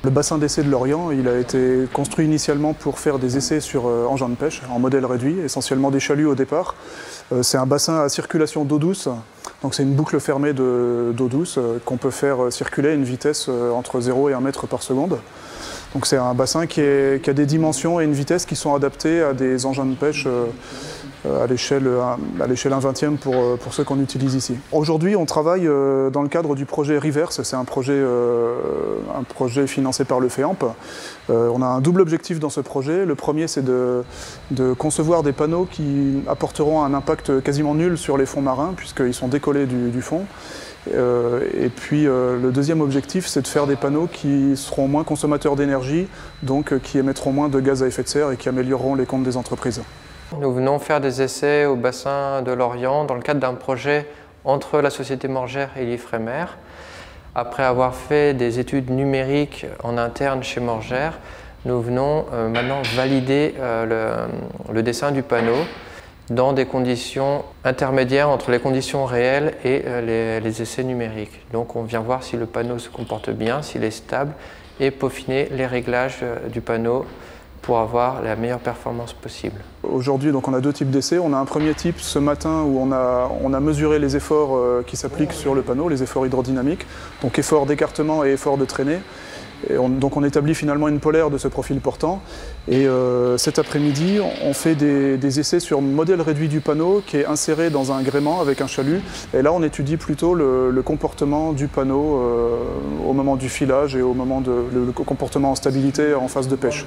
Le bassin d'essai de Lorient, il a été construit initialement pour faire des essais sur engins de pêche, en modèle réduit, essentiellement des chaluts au départ. C'est un bassin à circulation d'eau douce, donc c'est une boucle fermée d'eau douce qu'on peut faire circuler à une vitesse entre 0 et 1 mètre par seconde. Donc c'est un bassin qui a des dimensions et une vitesse qui sont adaptées à des engins de pêche à l'échelle 1/20 pour ceux qu'on utilise ici. Aujourd'hui, on travaille dans le cadre du projet Reverse. C'est un projet financé par le FEAMP. On a un double objectif dans ce projet. Le premier, c'est de concevoir des panneaux qui apporteront un impact quasiment nul sur les fonds marins, puisqu'ils sont décollés du fond. Et puis le deuxième objectif, c'est de faire des panneaux qui seront moins consommateurs d'énergie, donc qui émettront moins de gaz à effet de serre et qui amélioreront les comptes des entreprises. Nous venons faire des essais au bassin de Lorient dans le cadre d'un projet entre la société Morgère et l'Ifremer. Après avoir fait des études numériques en interne chez Morgère, nous venons maintenant valider le dessin du panneau dans des conditions intermédiaires entre les conditions réelles et les essais numériques. Donc on vient voir si le panneau se comporte bien, s'il est stable et peaufiner les réglages du panneau pour avoir la meilleure performance possible. Aujourd'hui, on a deux types d'essais. On a un premier type ce matin où on a mesuré les efforts qui s'appliquent sur le panneau, les efforts hydrodynamiques, donc efforts d'écartement et efforts de traînée. Donc on établit finalement une polaire de ce profil portant. Et cet après-midi, on fait des essais sur modèle réduit du panneau qui est inséré dans un gréement avec un chalut. Et là, on étudie plutôt le comportement du panneau au moment du filage et au moment le comportement en stabilité en phase de pêche.